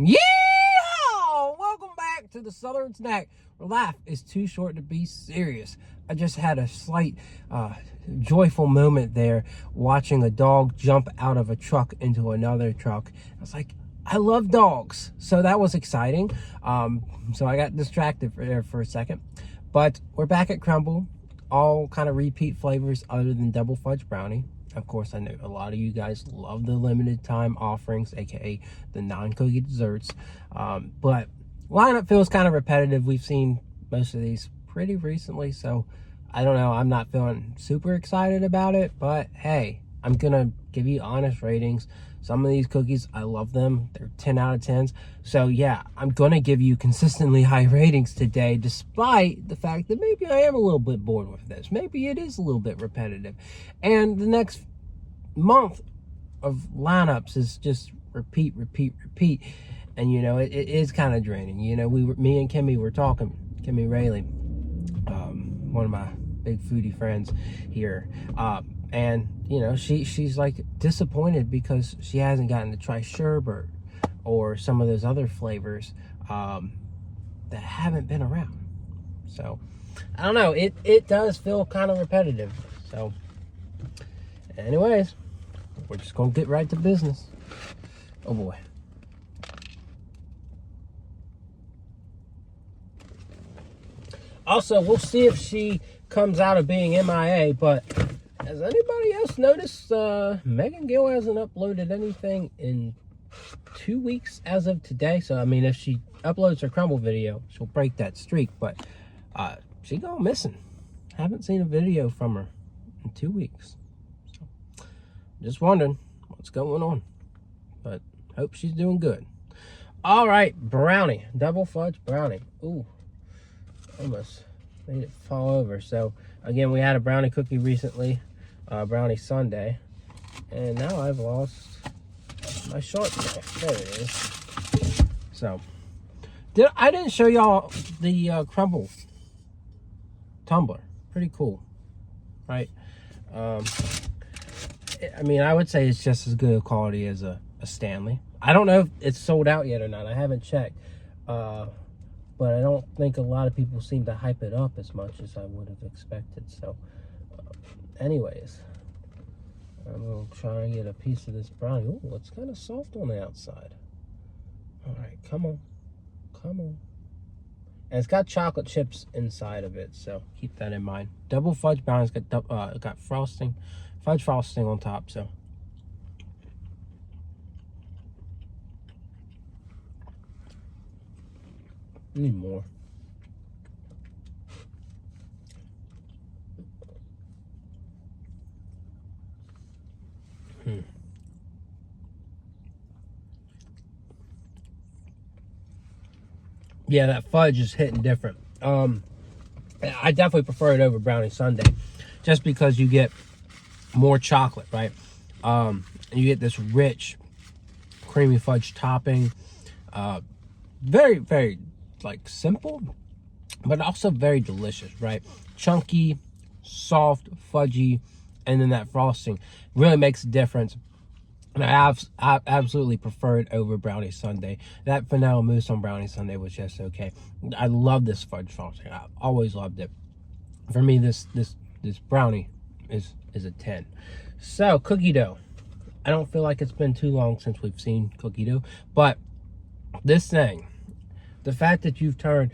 Yeah! Welcome back to the Southern Snack, where life is too short to be serious. I just had a slight joyful moment there watching a dog jump out of a truck into another truck. I was like, I love dogs. So that was exciting. So I got distracted there for a second. But we're back at Crumbl. All kind of repeat flavors other than double fudge brownie. Of course, I know a lot of you guys love the limited time offerings, aka the non-cookie desserts. But lineup feels kind of repetitive. We've seen most of these pretty recently, so I don't know. I'm not feeling super excited about it, but hey, I'm gonna give you honest ratings. Some of these cookies, I love them. They're 10 out of 10s. So yeah, I'm gonna give you consistently high ratings today, despite the fact that maybe I am a little bit bored with this. Maybe it is a little bit repetitive. And the next month of lineups is just repeat. And you know, it is kind of draining. You know, me and Kimmy were talking, Kimmy Rayleigh, one of my big foodie friends here. And you know, she's like disappointed because she hasn't gotten to try sherbet or some of those other flavors that haven't been around. So I don't know, it does feel kind of repetitive. So anyways, we're just gonna get right to business. Oh boy. Also, we'll see if she comes out of being MIA, but has anybody else noticed Megan Gill hasn't uploaded anything in 2 weeks as of today? So, I mean, if she uploads her Crumbl video, she'll break that streak, but she gone missing. Haven't seen a video from her in 2 weeks. So, just wondering what's going on, but hope she's doing good. All right, brownie, double fudge brownie. Ooh, almost made it fall over. So, again, we had a brownie cookie recently. Brownie Sunday, and now I've lost my sharp knife. There it is. So I didn't show y'all the Crumbl tumbler. Pretty cool, right? I mean, I would say it's just as good a quality as a Stanley. I don't know if it's sold out yet or not. I haven't checked, but I don't think a lot of people seem to hype it up as much as I would have expected. So anyways, I'm going to try and get a piece of this brownie. Oh, it's kind of soft on the outside. All right, come on. And it's got chocolate chips inside of it, so keep that in mind. Double fudge brownie's got frosting, fudge frosting on top, so. Need more. Yeah, that fudge is hitting different. I definitely prefer it over Brownie Sunday, just because you get more chocolate, right? And you get this rich, creamy fudge topping. Very, very, like, simple, but also very delicious, right? Chunky, soft, fudgy, and then that frosting really makes a difference. And I absolutely prefer it over Brownie Sunday. That vanilla mousse on Brownie Sunday was just okay. I love this fudge frosting. I've always loved it. For me, this brownie is a 10. So, cookie dough. I don't feel like it's been too long since we've seen cookie dough. But this thing, the fact that you've turned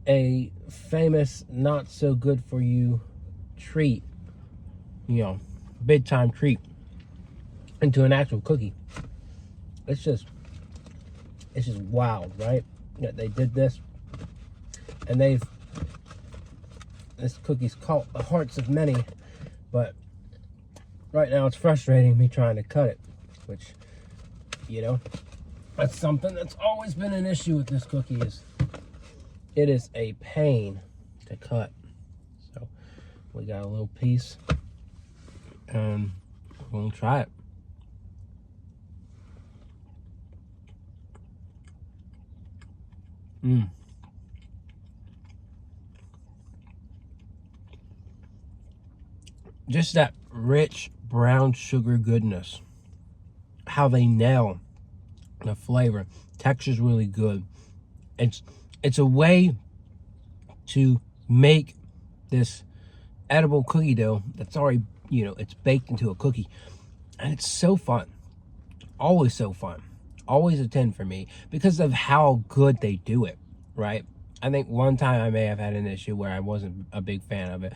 a famous, not so good for you treat, you know, big time treat, into an actual cookie, it's just wild, right? That they did this, and this cookie's caught the hearts of many, but right now it's frustrating me trying to cut it, which, you know, that's something that's always been an issue with this cookie, is it is a pain to cut. So we got a little piece, and we're gonna try it. Just that rich brown sugar goodness. How they nail The flavor, texture's really good. It's a way to make this edible cookie dough that's already, it's baked into a cookie. And it's so fun. Always so fun. Always a 10 for me because of how good they do it, right? I think one time I may have had an issue where I wasn't a big fan of it.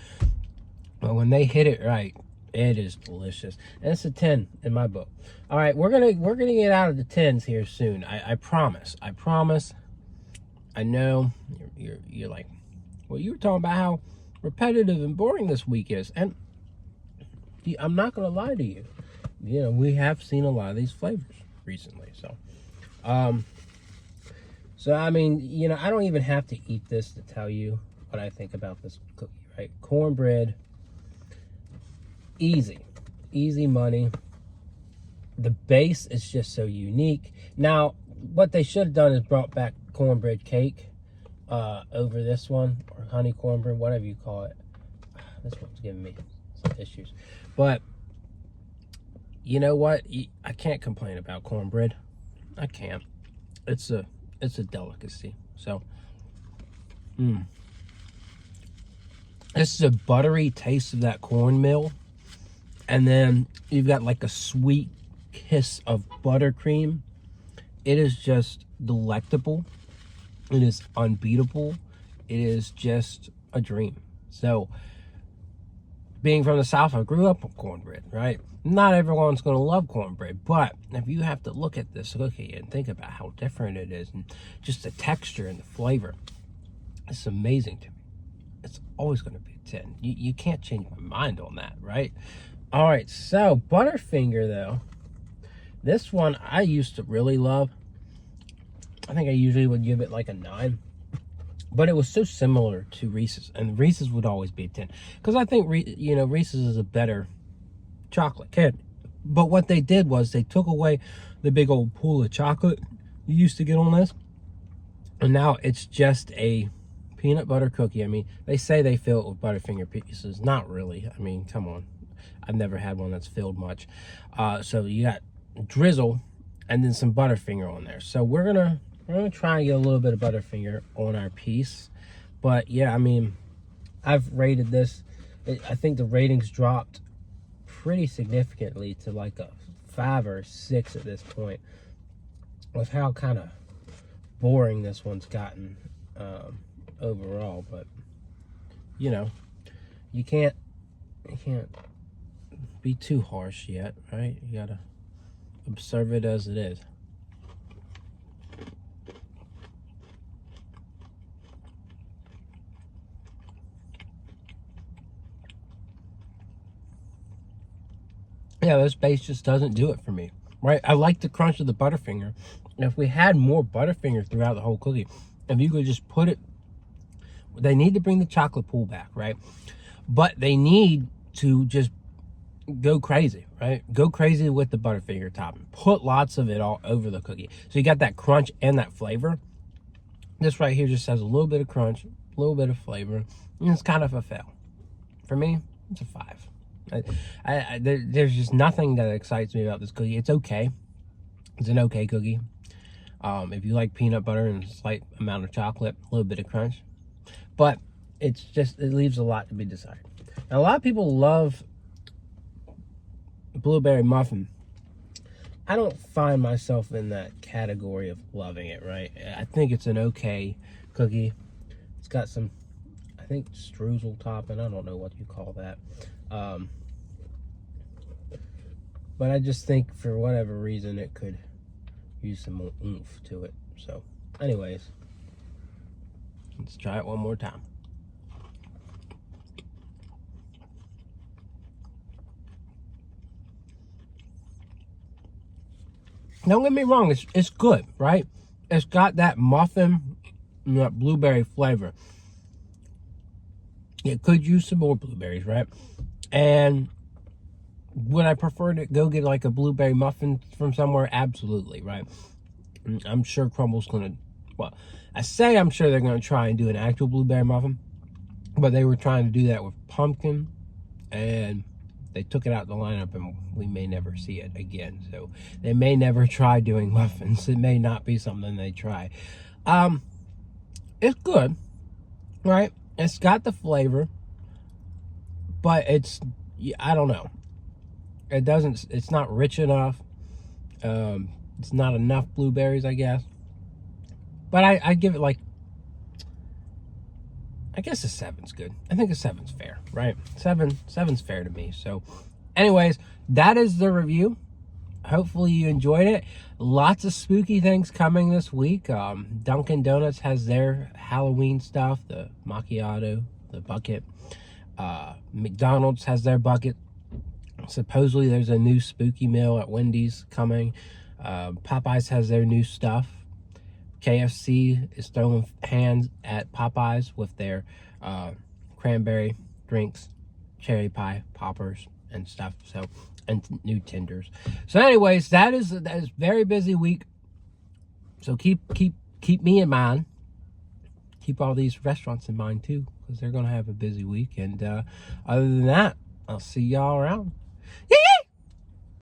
But when they hit it right, it is delicious. And it's a 10 in my book. All right, we're gonna get out of the 10s here soon. I promise. I promise. I know you're like, well, you were talking about how repetitive and boring this week is, and I'm not gonna lie to you. We have seen a lot of these flavors recently, so I mean, I don't even have to eat this to tell you what I think about this cookie, right? Cornbread, easy money. The base is just so unique. Now, what they should have done is brought back cornbread cake over this one, or honey cornbread, whatever you call it. This one's giving me some issues, but you know what? I can't complain about cornbread. I can't. It's a delicacy. So, this is a buttery taste of that cornmeal, and then you've got like a sweet kiss of buttercream. It is just delectable. It is unbeatable. It is just a dream. So, being from the South, I grew up on cornbread, right? Not everyone's going to love cornbread, but if you have to look at this cookie and think about how different it is and just the texture and the flavor, it's amazing to me. It's always going to be a 10. You can't change my mind on that, right? All right, so Butterfinger, though, this one I used to really love. I think I usually would give it like a 9. But it was so similar to Reese's, and Reese's would always be a 10. Because I think, Reese's is a better chocolate candy. But what they did was they took away the big old pool of chocolate you used to get on this. And now it's just a peanut butter cookie. I mean, they say they fill it with Butterfinger pieces. Not really. I mean, come on. I've never had one that's filled much. So you got drizzle and then some Butterfinger on there. So we're gonna try and get a little bit of Butterfinger on our piece. But yeah, I mean, I've rated this. I think the ratings dropped pretty significantly to like a 5 or 6 at this point, with how kind of boring this one's gotten overall. But you can't be too harsh yet, right? You gotta observe it as it is. Yeah, this base just doesn't do it for me, right? I like the crunch of the Butterfinger. And if we had more Butterfinger throughout the whole cookie, if you could just put it, they need to bring the chocolate pool back, right? But they need to just go crazy, right? Go crazy with the Butterfinger topping. Put lots of it all over the cookie. So you got that crunch and that flavor. This right here just has a little bit of crunch, a little bit of flavor, and it's kind of a fail. For me, it's a 5. There's just nothing that excites me about this cookie. It's okay. It's an okay cookie. If you like peanut butter and a slight amount of chocolate, a little bit of crunch. But it leaves a lot to be desired. Now, a lot of people love blueberry muffin. I don't find myself in that category of loving it, right? I think it's an okay cookie. It's got some, I think, streusel topping. I don't know what you call that. But I just think for whatever reason it could use some more oomph to it. So anyways, let's try it one more time. Don't get me wrong, it's good, right? It's got that muffin and that blueberry flavor. It could use some more blueberries, right? And would I prefer to go get like a blueberry muffin from somewhere? Absolutely, right? I'm sure Crumbl's gonna, well, I'm sure they're gonna try and do an actual blueberry muffin, but they were trying to do that with pumpkin and they took it out of the lineup and we may never see it again. So they may never try doing muffins. It may not be something they try. It's good, right? It's got the flavor, but I don't know. It's not rich enough. It's not enough blueberries, I guess. But I give it like, I guess a 7's good. I think a 7's fair, right? 7's fair to me. So anyways, that is the review. Hopefully you enjoyed it. Lots of spooky things coming this week. Dunkin' Donuts has their Halloween stuff, the macchiato, the bucket. McDonald's has their bucket. Supposedly there's a new spooky meal at Wendy's coming. Popeyes has their new stuff. KFC is throwing hands at Popeyes with their cranberry drinks, cherry pie poppers and stuff. So, and new tenders. So anyways, that is very busy week. So keep me in mind. Keep all these restaurants in mind too, because they're gonna have a busy week. And other than that, I'll see y'all around. Yeah.